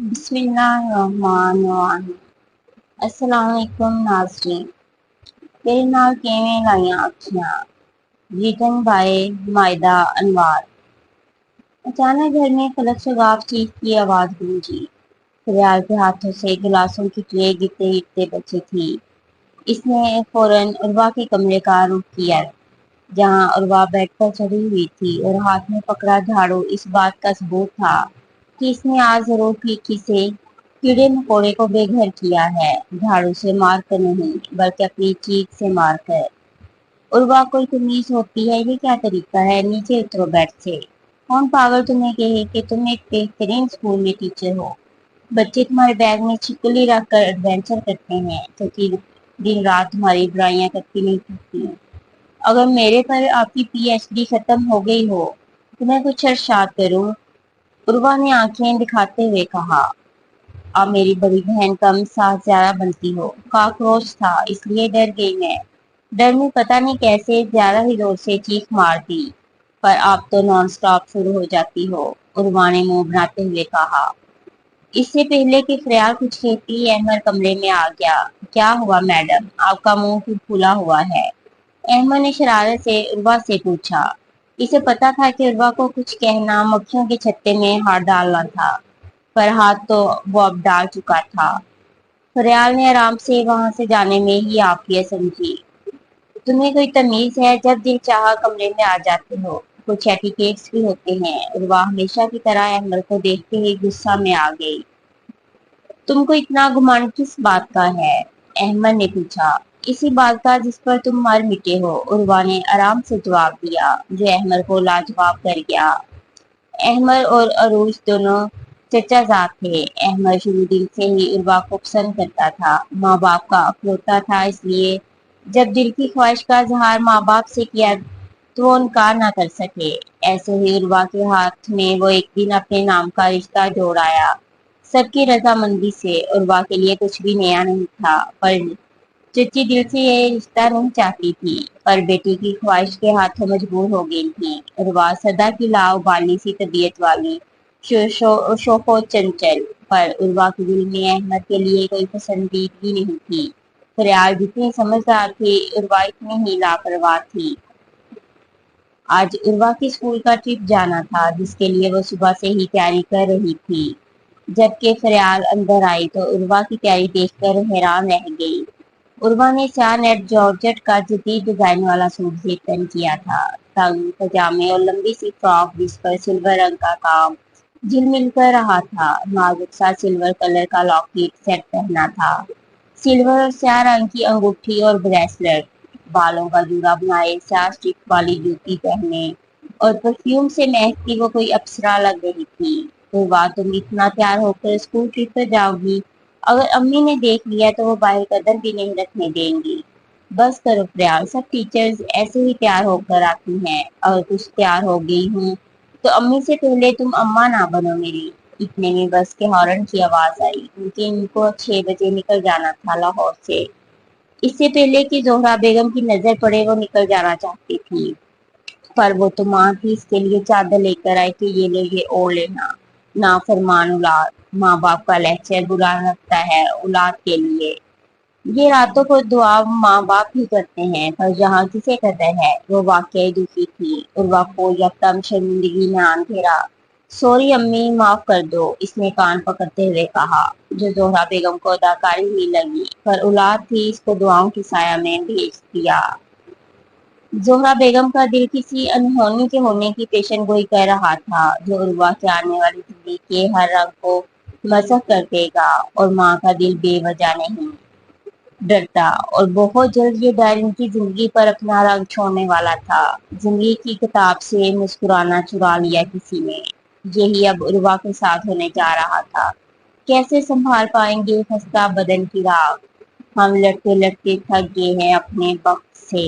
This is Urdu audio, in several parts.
بسم اللہ الرحمن الرحیم۔ السلام علیکم ناظرین، تیرے نال کیویں لائیاں اکھیاں، ریٹن بائے مائدہ انوار۔ اچانک گھر میں فلک شگاف چیخ کی آواز گونجی۔ فریال کے ہاتھوں سے گلاسوں کی ٹرے گرتے گرتے بچی تھی۔ اس نے فوراً عروہ کے کمرے کا رخ کیا جہاں عروہ بیڈ پر چڑھی ہوئی تھی اور ہاتھ میں پکڑا جھاڑو اس بات کا ثبوت تھا کہ اس نے آج ضرور کھڑکی سے کیڑے مکوڑے کو بے گھر کیا ہے، جھاڑو سے مار کر نہیں بلکہ اپنی چیخ سے مار کر۔ عروہ، کوئی تمیز ہوتی ہے؟ یہ کیا طریقہ ہے؟ نیچے اترو بیڈ سے۔ کون پاگل تمہیں کہے کہ تم ایک بہترین اسکول میں ٹیچر ہو؟ بچے تمہارے بیگ میں چھپکلی رکھ کر ایڈونچر کرتے ہیں تو دن رات تمہاری برائیاں کرتی نہیں تھکتی۔ اگر میرے پر آپ کی پی ایچ ڈی ختم ہو گئی ہو تو میں کچھ ارشاد کروں؟ عروہ نے آنکھیں دکھاتے ہوئے کہا، آپ میری بڑی بہن کم ساتھ زیادہ بنتی ہو۔ کاکروچ تھا اس لیے ڈر گئی میں۔ ڈر میں پتہ نہیں کیسے زیادہ ہی زور سے چیخ مار دی، پر آپ تو نان سٹاپ شروع ہو جاتی ہو، عروہ نے منہ بناتے ہوئے کہا۔ اس سے پہلے کہ فریال کچھ کہتی احمد کمرے میں آ گیا۔ کیا ہوا میڈم، آپ کا منہ کیوں پھولا ہوا ہے؟ احمد نے شرارت سے عروہ سے پوچھا۔ اسے پتا تھا کہ عروہ کو کچھ کہنا مکھیوں کے چھتے میں ہاتھ ڈالنا تھا، پر ہاتھ تو وہ اب ڈال چکا تھا۔ فریال نے آرام سے وہاں سے جانے میں ہی عافیت سمجھی۔ تمہیں کوئی تمیز ہے؟ جب دل چاہا کمرے میں آ جاتے ہو، کچھ ایٹیکیٹس بھی ہوتے ہیں۔ عروہ ہمیشہ کی طرح احمد کو دیکھتے ہی غصہ میں آ گئی۔ تم کو اتنا گمان کس بات کا ہے؟ احمد نے پوچھا۔ اسی بات کا جس پر تم مر مٹے ہو، عروہ نے آرام سے جواب دیا، جو احمد کو لاجواب کر گیا۔ احمد اور عروج دونوں چچا زاد تھے۔ احمد شروع دن سے ہی عروہ کو پسند کرتا تھا، ماں باپ کا اکلوتا تھا، اس لیے جب دل کی خواہش کا اظہار ماں باپ سے کیا تو وہ انکار نہ کر سکے۔ ایسے ہی عروہ کے ہاتھ میں وہ ایک دن اپنے نام کا رشتہ جوڑ آیا، سب کی رضامندی سے۔ عروہ کے لیے کچھ بھی نیا نہیں تھا، پر چچی دل سے یہ رشتہ نہیں چاہتی تھی، پر بیٹی کی خواہش کے ہاتھوں مجبور ہو گئی تھی۔ عروہ سدا کی لاؤبالی سی طبیعت والی، شوخ و چنچل، پر عروہ کے دل میں احمد کے لیے کوئی پسندیدگی نہیں تھی۔ فریال جتنی سمجھدار تھی، عروہ اتنی ہی لاپرواہ تھی۔ آج عروہ کی اسکول کا ٹرپ جانا تھا، جس کے لیے وہ صبح سے ہی تیاری کر رہی تھی۔ جبکہ فریال اندر آئی تو عروہ کی تیاری دیکھ کر حیران رہ گئی۔ عروہ نے سیاہ نیٹ جارجٹ کا جدید ڈیزائن والا سوٹ پہن کیا تھا، تنگ پاجامے اور لمبی سی فراک جس پر سلور رنگ کا کام جھلمل کر رہا تھا۔ نازک سا سلور کلر کا لاکٹ سیٹ پہنا تھا، سلور اور سیاہ رنگ کی انگوٹھی اور بریسلٹ، بالوں کا جوڑا بنائے، سیاہ اسٹرپ والی جوتی پہنے اور پرفیوم سے مہکتی وہ کوئی اپسرا لگ رہی تھی۔ عروہ، تم اتنا تیار ہو کر اسکول ٹرپ پر جاؤ گی؟ اگر امی نے دیکھ لیا تو وہ باہر قدم بھی نہیں رکھنے دیں گی۔ بس کرو فریال، سب ٹیچرز ایسے ہی تیار ہو کر آتی ہیں۔ اگر کچھ تیار ہو گئی ہوں تو امی سے پہلے تم اماں نہ بنو میری۔ اتنے میں بس کے ہارن کی آواز آئی، کیونکہ ان کو 6 بجے نکل جانا تھا لاہور سے۔ اس سے پہلے کہ زہرا بیگم کی نظر پڑے وہ نکل جانا چاہتی تھی، پر وہ تو ماں تھی، اس کے لیے چادر لے کر آئی کہ یہ لے، یہ اوڑھ لینا۔ نافرمان اولاد، ماں باپ کا لیکچر برا لگتا ہے اولاد کے لیے۔ یہ راتوں کو دعا ماں باپ ہی کرتے ہیں، پر جہاں کسے قدر ہے۔ وہ واقعی دکھی تھی۔ عروہ کو یکدم شرمندگی میں آن گھیرا۔ سوری امی، معاف کر دو، اس نے کان پکڑتے ہوئے کہا، جو زہرا بیگم کو اداکاری ہی لگی، پر اولاد تھی، اس کو دعاؤں کی سایہ میں بھیج دیا۔ زہرا بیگم کا دل کسی انہونی کے ہونے کی پیشن گوئی کر رہا تھا، جو عروہ کے آنے والی زندگی کے ہر رنگ کو مسخ کر دے گا، اور ماں کا دل بے وجہ نہیں ڈرتا، اور بہت جلد یہ ڈر ان کی زندگی پر اپنا رنگ چھوڑنے والا تھا۔ زندگی کی کتاب سے مسکرانا چرا لیا کسی نے، یہی اب عروہ کے ساتھ ہونے جا رہا تھا۔ کیسے سنبھال پائیں گے خستہ بدن کی راہ؟ ہم لڑتے لڑتے تھک گئے ہیں اپنے وقت سے۔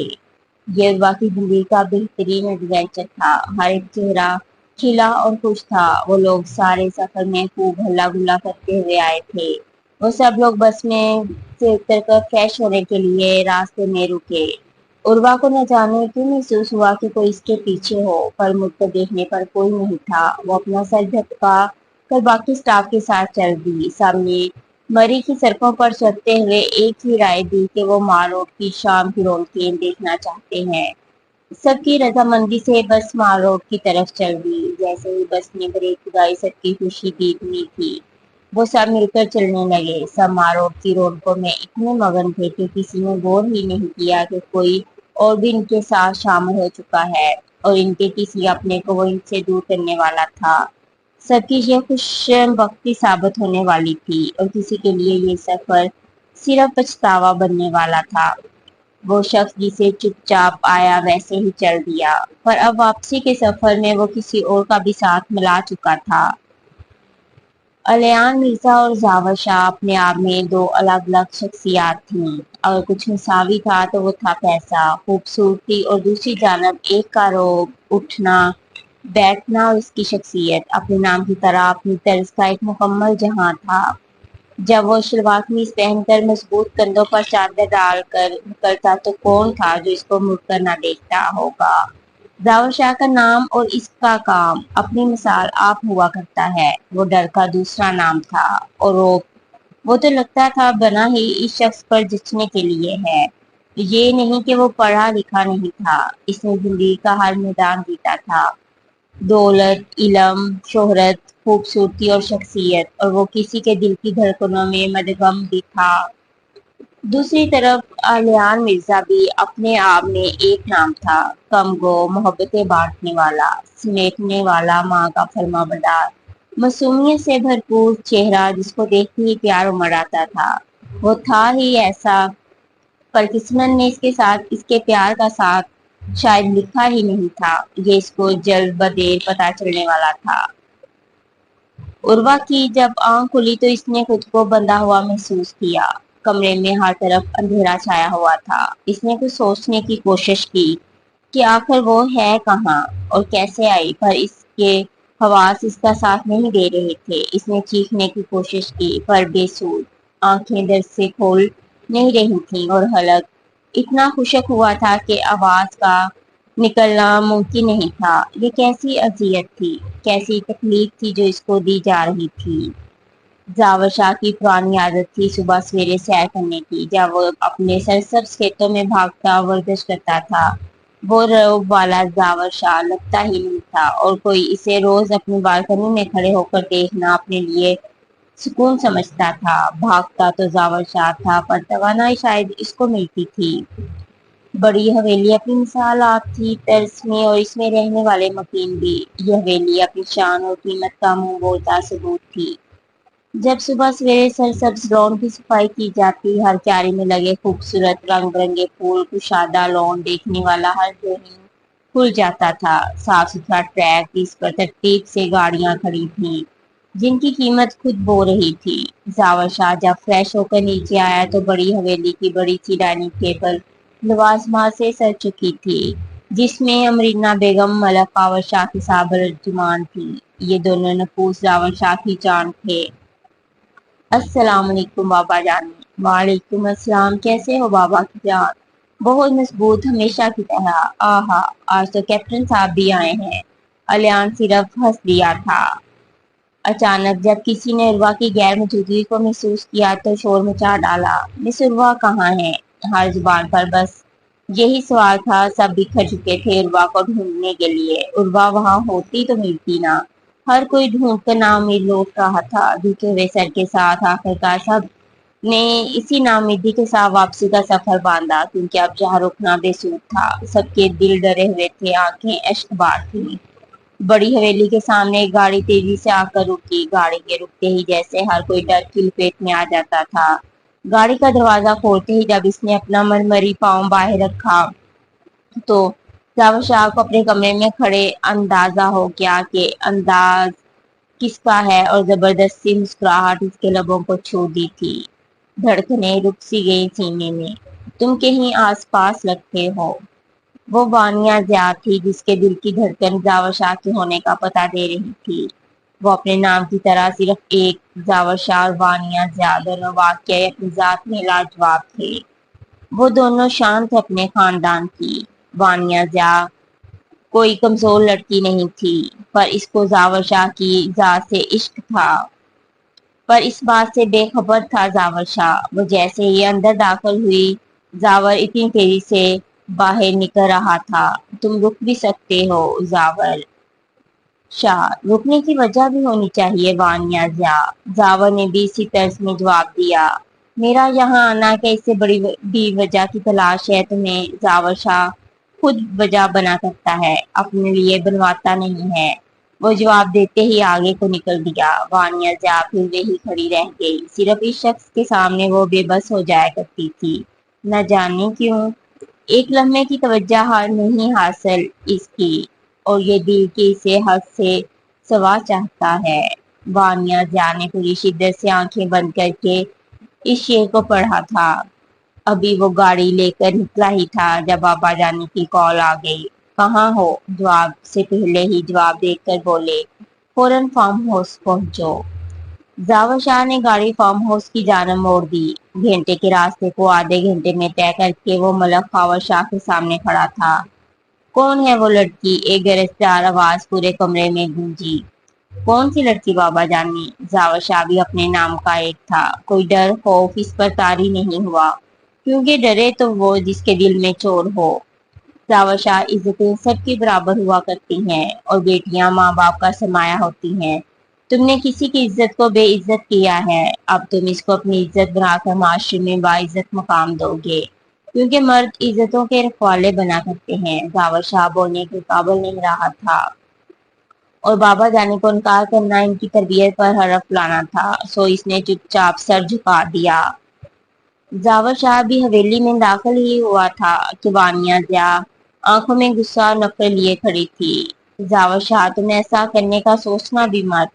یہ عروہ کی زندگی کا بہترین ایڈونچر تھا۔ ہر ایک چہرہ کھلا اور خوش تھا۔ وہ لوگ سارے سفر میں خوب ہلا گلا کرتے ہوئے آئے تھے۔ وہ سب لوگ بس میں سے اتر کر فریش ہونے کے لیے راستے میں رکے۔ عروہ کو نہ جانے کیوں محسوس ہوا کہ کوئی اس کے پیچھے ہو، پر مڑ کر دیکھنے پر کوئی نہیں تھا۔ وہ اپنا سر جھٹکا کل باقی سٹاف کے ساتھ چل دی. سامنے مری کی سڑکوں پر چلتے ہوئے ایک ہی رائے دی کہ وہ مال روڈ کی شام کی رونقیں دیکھنا چاہتے ہیں. سب کی رضامندی سے بس مال روڈ کی طرف چل دی. جیسے ہی بس نے بریک دبائی سب کی خوشی دیکھنی تھی. وہ سب مل کر چلنے لگے. سب مال روڈ کی رونقوں میں اتنے مگن تھے کہ کسی نے غور ہی نہیں کیا کہ کوئی اور بھی ان کے ساتھ شامل ہو چکا ہے اور ان کے کسی اپنے کو وہ ان سے دور کرنے والا تھا. سب کی یہ خوش بختی ثابت ہونے والی تھی اور کسی کے لیے یہ سفر صرف پچھتاوا بننے والا تھا. وہ شخص جسے چپ چاپ آیا ویسے ہی چل دیا، پر اب واپسی کے سفر میں وہ کسی اور کا بھی ساتھ ملا چکا تھا. الیان مرزا اور زاور شاہ اپنے آپ میں دو الگ الگ شخصیات تھیں. اگر کچھ مساوی تھا تو وہ تھا پیسہ، خوبصورتی اور دوسری جانب ایک کا روب، اٹھنا بیٹھنا اور اس کی شخصیت اپنے نام کی طرح اپنی طرز کا ایک مکمل جہاں تھا. جب وہ شلوار قمیص پہن کر مضبوط کندھوں پر چادر ڈال کر نکلتا تو کون تھا جو اس کو مڑ کر نہ دیکھتا ہوگا. زاور شاہ کا نام اور اس کا کام اپنی مثال آپ ہوا کرتا ہے. وہ ڈر کا دوسرا نام تھا اور وہ تو لگتا تھا بنا ہی اس شخص پر جچنے کے لیے ہے. یہ نہیں کہ وہ پڑھا لکھا نہیں تھا، اس نے زندگی کا ہر میدان جیتا تھا. دولت، علم، شہرت، خوبصورتی اور شخصیت، اور وہ کسی کے دل کی دھڑکنوں میں مدغم بھی تھا. دوسری طرف الیان مرزا بھی اپنے آپ میں ایک نام تھا، کم گو، محبتیں بانٹنے والا، سمیٹنے والا، ماں کا فرما بردار، معصومیت سے بھرپور چہرہ جس کو دیکھتے ہی پیار امڑ آتا تھا. وہ تھا ہی ایسا، پر قسمت نے اس کے ساتھ اس کے پیار کا ساتھ شاید لکھا ہی نہیں تھا. یہ اس کو جلد بدیر پتہ چلنے والا تھا. عروہ کی جب آنکھ کھلی تو اس نے خود کو بندھا ہوا محسوس کیا. کمرے میں ہر طرف اندھیرا چھایا ہوا تھا. اس نے کچھ سوچنے کی کوشش کی کہ آخر وہ ہے کہاں اور کیسے آئی، پر اس کے حواس اس کا ساتھ نہیں دے رہے تھے. اس نے چیخنے کی کوشش کی پر بے سود. آنکھیں درد سے کھول نہیں رہی تھیں اور حلق اتنا خشک ہوا تھا کہ آواز کا نکلنا ممکن نہیں تھا. یہ کیسی اذیت تھی، کیسی تکلیف تھی جو اس کو دی جا رہی تھی. زاور شاہ کی پرانی عادت تھی صبح سویرے سیر کرنے کی. جب وہ اپنے سرسبز کھیتوں میں بھاگتا ورزش کرتا تھا. وہ روب والا زاور شاہ لگتا ہی نہیں تھا اور کوئی اسے روز اپنی بالکنی میں کھڑے ہو کر دیکھنا اپنے لیے سکون سمجھتا تھا. بھاگتا تو زاور شاہ تھا پر توانائی شاید اس کو ملتی تھی. بڑی حویلی اپنی مثال آپ تھی، طرز میں اور اس میں رہنے والے مکین بھی. یہ حویلی اپنی شان اور قیمت کا منہ بولتا ثبوت تھی. جب صبح سویرے سرسبز لان کی صفائی کی جاتی، ہر کیاری میں لگے خوبصورت رنگ برنگے پھول، کشادہ لان دیکھنے والا ہر ذہن کھل جاتا تھا. صاف ستھرا ٹریک، اس پر ترتیب سے گاڑیاں کھڑی تھیں جن کی قیمت خود بو رہی تھی. زاور شاہ جب فریش ہو کر نیچے آیا تو بڑی حویلی کی بڑی سی ڈائننگ ٹیبل لوازمات سے سج چکی تھی جس میں امرینا بیگم، ملک کاور شاہ کی سابر ارجمان تھی. یہ دونوں نفوس زاور شاہ کی جان تھے. السلام علیکم بابا جان. وعلیکم السلام. کیسے ہو بابا کی جان؟ بہت مضبوط، ہمیشہ کی طرح. آہا، آج تو کیپٹن صاحب بھی آئے ہیں. الیان صرف ہنس دیا تھا. اچانک جب کسی نے عروہ کی غیر موجودگی کو محسوس کیا تو شور مچا ڈالا. مس عروہ کہاں ہے؟ ہر زبان پر بس یہی سوال تھا. سب بکھر چکے تھے عروہ کو ڈھونڈنے کے لیے. عروہ وہاں ہوتی تو ملتی نا. ہر کوئی ڈھونڈ کر ناامید لوٹ رہا تھا. جھکے ہوئے سر کے ساتھ آخرکار سب نے اسی ناامیدی کے ساتھ واپسی کا سفر باندھا، کیونکہ اب جہاں رکنا بے سود تھا. سب کے دل ڈرے ہوئے تھے، آنکھیں اشک بار تھیں. بڑی حویلی کے سامنے ایک گاڑی تیزی سے آ کر رکی. گاڑی کے رکتے ہی جیسے ہر کوئی ڈر کی لپیٹ میں آ جاتا تھا. گاڑی کا دروازہ کھولتے ہی جب اس نے اپنا مرمری پاؤں باہر رکھا تو زاور شاہ کو اپنے کمرے میں کھڑے اندازہ ہو گیا کہ انداز کس کا ہے، اور زبردستی مسکراہٹ اس کے لبوں کو چھو دی تھی. دھڑکنیں رک سی گئی سینے میں. تم کہیں آس پاس لگتے ہو. وہ وانیہ ضیا تھی جس کے دل کی دھڑکن زاور شاہ کے ہونے کا پتہ دے رہی تھی. وہ اپنے نام کی طرح صرف ایک. زاور شاہ اور وانیہ ضیا دونوں واقعی اپنی ذات میں لاجواب تھے. وہ دونوں شان تھے اپنے خاندان کی. وانیہ ضیا کوئی کمزور لڑکی نہیں تھی، پر اس کو زاور شاہ کی ذات سے عشق تھا۔ پر اس بات سے بے خبر تھا زاور شاہ۔ وہ جیسے ہی اندر داخل ہوئی، زاور اتنی تیزی سے باہر نکل رہا تھا۔ تم رک بھی سکتے ہو زاور شاہ، رکنے کی وجہ بھی ہونی چاہیے وانیہ ضیا۔ زاور نے بھی اسی طرز میں جواب دیا۔ میرا یہاں آنا کہ اس سے بڑی بھی وجہ کی تلاش ہے تمہیں؟ زاور شاہ خود وجہ بنا کرتا ہے، اپنے لیے بنواتا نہیں ہے۔ وہ جواب دیتے ہی آگے کو نکل دیا۔ وانیہ ضیا پھر وہی کھڑی رہ گئی، صرف اس شخص کے سامنے وہ بے بس ہو جایا کرتی تھی، نہ جانے کیوں۔ ایک لمحے کی توجہ نہیں حاصل اس کی، اور یہ دل کی اسے حد سے سوا چاہتا ہے۔ وانیہ ضیا نے پوری شدت سے آنکھیں بند کر کے اس شعر کو پڑھا تھا۔ ابھی وہ گاڑی لے کر نکلا ہی تھا جب ابا جانے کی کال آ گئی۔ کہاں ہو؟ جواب سے پہلے ہی جواب دے کر بولے، فوراً فارم ہاؤس پہنچو۔ زاور شاہ نے گاڑی فارم ہاؤس کی جانب موڑ دی۔ گھنٹے کے راستے کو آدھے گھنٹے میں طے کر کے وہ ملک خاور شاہ کے سامنے کھڑا تھا۔ کون ہے وہ لڑکی؟ ایک گرجدار آواز پورے کمرے میں گونجی۔ کون سی لڑکی بابا جانی؟ زاور شاہ بھی اپنے نام کا ایک تھا۔ کوئی ڈر خوف اس پر طاری نہیں ہوا، کیونکہ ڈرے تو وہ جس کے دل میں چور ہو۔ زاور شاہ عزتیں سب کی برابر ہوا کرتی ہیں، اور بیٹیاں ماں باپ کا سرمایہ ہوتی ہیں۔ تم نے کسی کی عزت کو بے عزت کیا ہے، اب تم اس کو اپنی عزت بنا کر معاشرے میں باعزت مقام دو گے، کیونکہ مرد عزتوں کے رکھوالے بنا کرتے ہیں۔ زاور شاہ بولنے کے قابل نہیں رہا تھا، اور بابا جانے کو انکار کرنا ان کی تربیت پر حرف لانا تھا، سو اس نے چپ چاپ سر جھکا دیا۔ زاور شاہ بھی حویلی میں داخل ہی ہوا تھا کہ وانیہ ضیا آنکھوں میں غصہ اور نفرت لیے کھڑی تھی۔ زاور شاہ تم ایسا کرنے کا سوچنا بھی مت،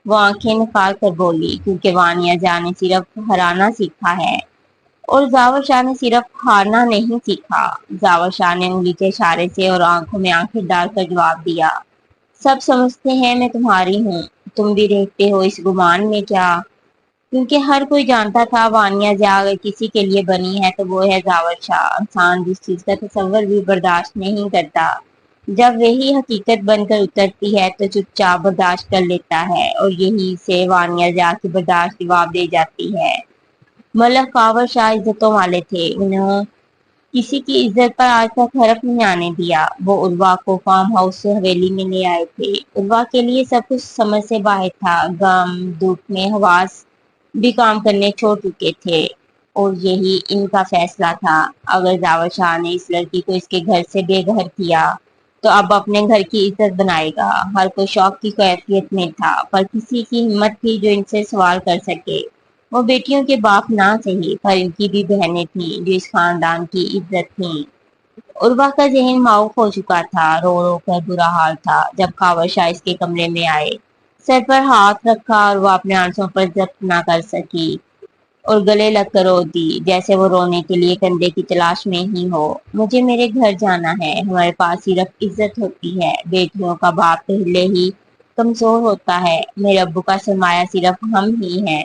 وہ آنکھیں نکال کر بولی، کیونکہ وانیہ ضیا نے صرف ہرانا سیکھا ہے، اور زاور شاہ نے صرف ہارنا نہیں سیکھا۔ زاور شاہ نے انگلی کے اشارے سے اور آنکھوں میں آنکھیں ڈال کر جواب دیا، سب سمجھتے ہیں میں تمہاری ہوں، تم بھی رہتے ہو اس گمان میں کیا؟ کیونکہ ہر کوئی جانتا تھا وانیہ ضیا اگر کسی کے لیے بنی ہے تو وہ ہے زاور شاہ۔ انسان جس چیز کا تصور بھی برداشت نہیں کرتا، جب وہی حقیقت بن کر اترتی ہے تو چپ چاپ برداشت کر لیتا ہے، اور یہی سے وانیہ ضیا کی برداشت جواب دے جاتی ہے۔ ملک خاور شاہ عزتوں والے تھے، انہوں کسی کی عزت پر آج تک حرف نہیں آنے دیا۔ وہ عروا کو فارم ہاؤس سے حویلی میں لے آئے تھے۔ عروا کے لیے سب کچھ سمجھ سے باہر تھا، غم دکھ میں حواس بھی کام کرنے چھوڑ چکے تھے، اور یہی ان کا فیصلہ تھا۔ اگر زاور شاہ نے اس لڑکی کو اس کے گھر سے بے گھر کیا تو اب اپنے گھر کی عزت بنائے گا۔ ہر کوئی شوق کی کیفیت میں تھا، پر کسی کی ہمت تھی جو ان سے سوال کر سکے۔ وہ بیٹیوں کے باپ نہ صحیح، پر ان کی بھی بہنیں تھیں جو اس خاندان کی عزت تھیں۔ عروا کا ذہن معاف ہو چکا تھا، رو رو کر برا حال تھا۔ جب خاور شاہ اس کے کمرے میں آئے، سر پر ہاتھ رکھا اور وہ اپنے آنسوں پر ضبط نہ کر سکی، اور گلے لگ کر رو دی، جیسے وہ رونے کے لیے کندھے کی تلاش میں ہی ہو۔ مجھے میرے گھر جانا ہے، ہمارے پاس صرف عزت ہوتی ہے، بیٹیوں کا باپ پہلے ہی کمزور ہوتا ہے، میرے ابو کا سرمایہ صرف ہم ہی ہیں،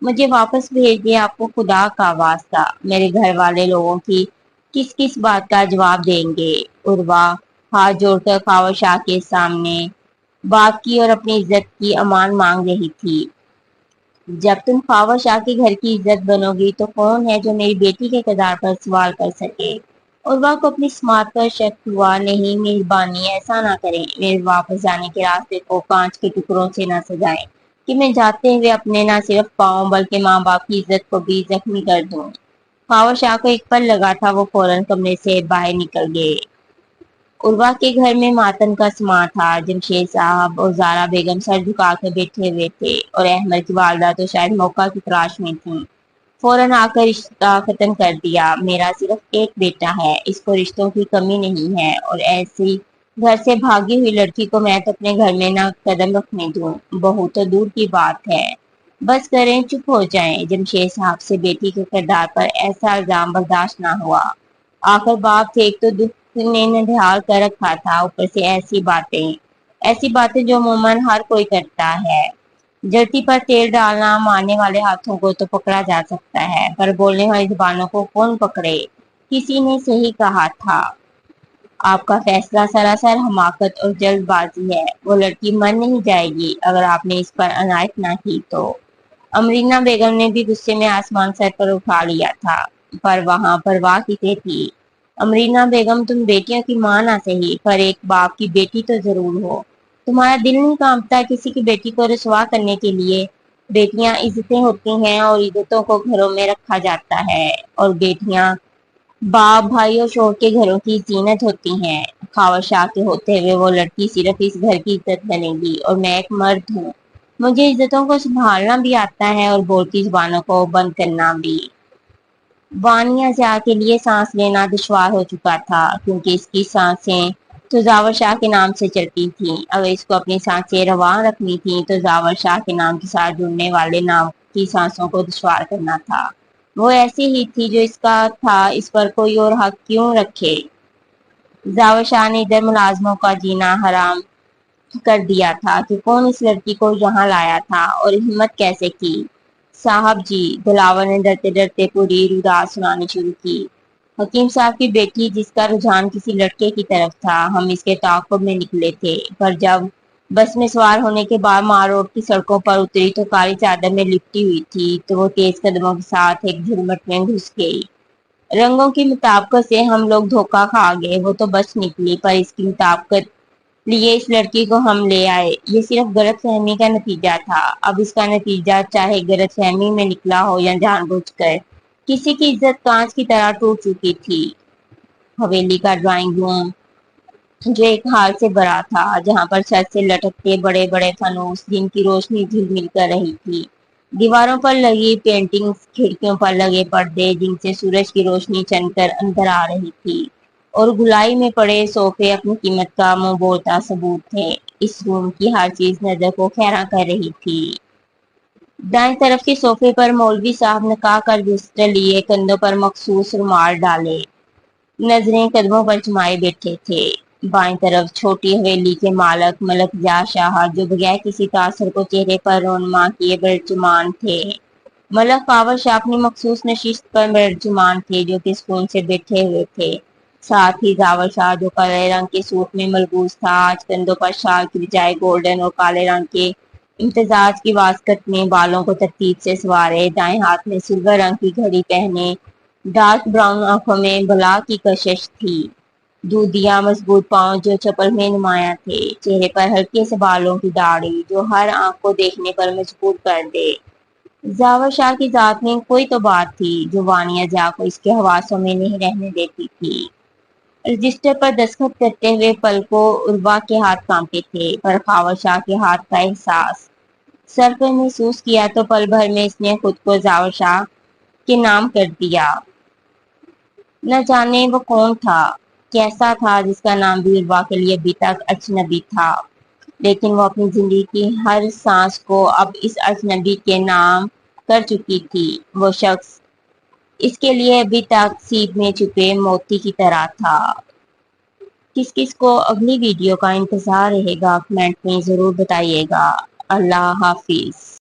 مجھے واپس بھیج دیں، آپ کو خدا کا واسطہ۔ میرے گھر والے لوگوں کی کس کس بات کا جواب دیں گے؟ عروا ہاتھ جوڑ کر خاور شاہ کے سامنے باپ کی اور اپنی عزت کی امان مانگ رہی تھی۔ جب تم خاور شاہ کے گھر کی عزت بنو گی تو کون ہے جو میری بیٹی کے کردار پر سوال کر سکے؟ عروا کو اپنی سماعت پر شک ہوا۔ نہیں مہربانی ایسا نہ کریں، میرے واپس جانے کے راستے کو کانچ کے ٹکڑوں سے نہ سجائیں کہ میں جاتے ہوئے اپنے نہ صرف پاؤں بلکہ ماں باپ کی عزت کو بھی زخمی کر دوں۔ خاور شاہ کو ایک پل لگا تھا، وہ فوراً کمرے سے باہر نکل گئے۔ عروا کے گھر میں ماتم کا سماں تھا۔ جمشید صاحب اور زہرا بیگم سر جھکا کر بیٹھے ہوئے تھے، اور احمد کی والدہ تو شاید موقع کی تلاش میں تھیں۔ فوراً آ کر رشتہ ختم کر دیا، میرا صرف ایک بیٹا ہے، اس کو رشتوں کی کمی نہیں ہے، اور ایسی گھر سے بھاگی ہوئی لڑکی کو میں تو اپنے گھر میں نہ قدم رکھنے دوں، بہو تو دور کی بات ہے۔ بس کریں، چپ ہو جائیں۔ جمشید صاحب سے بیٹی کے کردار پر ایسا الزام برداشت نہ ہوا۔ آخر باپ تھے، ایک تو دکھ نے نڈھال کر رکھا تھا، اوپر سے ایسی باتیں جو عموماً ہر کوئی کرتا ہے۔ جلتی پر تیل ڈالنا، مارنے والے ہاتھوں کو تو پکڑا جا سکتا ہے، پر بولنے والی زبانوں کو کون پکڑے؟ کسی نے صحیح کہا تھا، آپ کا فیصلہ سراسر حماقت اور جلد بازی ہے۔ وہ لڑکی مر نہیں جائے گی اگر آپ نے اس پر عنایت نہ کی تو۔ امرینا بیگم نے بھی غصے میں آسمان سر پر اٹھا لیا تھا، پر وہاں پرواہ کسے تھی؟ امرینا بیگم، تم بیٹیوں کی ماں نہ سہی پر ایک باپ کی بیٹی تو ضرور ہو۔ تمہارا دل نہیں کانپتا کسی کی بیٹی کو رسوا کرنے کے لیے؟ بیٹیاں عزتیں ہوتی ہیں اور عزتوں کو گھروں میں رکھا جاتا ہے، اور بیٹیاں باپ، بھائی اور شوہر کے گھروں کی زینت ہوتی ہیں۔ خاور شاہ کے ہوتے ہوئے وہ لڑکی صرف اس گھر کی عزت بنے گی، اور میں ایک مرد ہوں، مجھے عزتوں کو سنبھالنا بھی آتا ہے اور بولتی زبانوں کو بند کرنا بھی۔ وانیہ زیا کے لیے سانس لینا دشوار ہو چکا تھا، کیونکہ اس کی سانسیں تو زاور شاہ کے نام سے چلتی تھیں۔ اگر اس کو اپنی سانسیں رواں رکھنی تھیں تو زاور شاہ کے نام کے ساتھ جڑنے والے نام کی سانسوں کو دشوار کرنا تھا۔ وہ ایسی ہی تھی جو اس کا تھا، اس پر کوئی اور حق کیوں رکھے؟ زاور شاہ نے ادھر ملازموں کا جینا حرام کر دیا تھا کہ کون اس لڑکی کو یہاں لایا تھا اور ہمت کیسے کی؟ صاحب جی، دلاور نے ڈرتے ڈرتے پوری رات سنانی شروع کی۔ حکیم صاحب کی بیٹی جس کا رجحان کسی لڑکے کی طرف تھا، ہم اس کے تعاقب میں نکلے تھے، پر جب بس میں سوار ہونے کے بعد مار روڈ کی سڑکوں پر اتری تو کالی چادر میں لپٹی ہوئی تھی، تو وہ تیز قدموں کے ساتھ ایک جھرمٹ میں گھس گئی۔ رنگوں کی مطابقت سے ہم لوگ دھوکہ کھا گئے، وہ تو بس نکلی، پر اس کی مطابقت لیے اس لڑکی کو ہم لے آئے۔ یہ صرف غلط فہمی کا نتیجہ تھا۔ اب اس کا نتیجہ چاہے غلط فہمی میں نکلا ہو یا جان بوجھ کر، کسی کی عزت کانچ کی طرح ٹوٹ چکی تھی۔ حویلی کا ڈرائنگ روم جو ایک ہال سے بھرا تھا، جہاں پر چھت سے لٹکتے بڑے بڑے فانوس جن کی روشنی جھلمل کر رہی تھی، دیواروں پر لگی پینٹنگز، کھڑکیوں پر لگے پردے جن سے سورج کی روشنی چن کر اندر آ رہی تھی، اور گلائی میں پڑے صوفے اپنی قیمت کا منہ بولتا ثبوت تھے۔ اس روم کی ہر چیز نظر کو حیران کر رہی تھی۔ دائیں طرف کے صوفے پر مولوی صاحب نقاب کا بستر لیے کندھوں پر مخصوص رومال ڈالے نظریں قدموں پر جمائے بیٹھے تھے۔ بائیں طرف چھوٹی حویلی کے مالک ملک زیا شاہ، جو بغیر کسی تاثر کو چہرے پر رونما کیے برجمان تھے۔ ملک خاور شاہ اپنی مخصوص نشست پر برجمان تھے، جو کہ سکون سے بیٹھے ہوئے تھے۔ ساتھ ہی زاور شاہ جو کالے رنگ کے سوٹ میں ملبوس تھا، آج کندھوں پر شال کی بجائے گولڈن اور کالے رنگ کے امتزاج کی واسکٹ میں بالوں کو ترتیب سے سنوارے، دائیں ہاتھ میں سلور رنگ کی گھڑی پہنے، ڈارک براؤن آنکھوں میں بلا کی کشش تھی، دودھیا مضبوط پاؤں جو چپل میں نمایاں تھے، چہرے پر ہلکے سے بالوں کی داڑھی جو ہر آنکھ کو دیکھنے پر مجبور کر دے۔ زاور شاہ کی ذات میں کوئی تو بات تھی جو وانیہ زیا کو اس کے حواسوں میں نہیں رہنے دیتی تھی۔ رجسٹر پر دستخط کرتے ہوئے پل کو عروا کے ہاتھ کانپے تھے، پر خاور شاہ کے ہاتھ کا احساس سر پر محسوس کیا تو پل بھر میں اس نے خود کو زاور شاہ کے نام کر دیا۔ نہ جانے وہ کون تھا، کیسا تھا، جس کا نام بھی عروا کے لیے ابھی تک اجنبی تھا، لیکن وہ اپنی زندگی کی ہر سانس کو اب اس اجنبی کے نام کر چکی تھی۔ وہ شخص اس کے لیے ابھی تک سیپ میں چھپے موتی کی طرح تھا۔ کس کس کو اگلی ویڈیو کا انتظار رہے گا، کمنٹ میں ضرور بتائیے گا۔ اللہ حافظ۔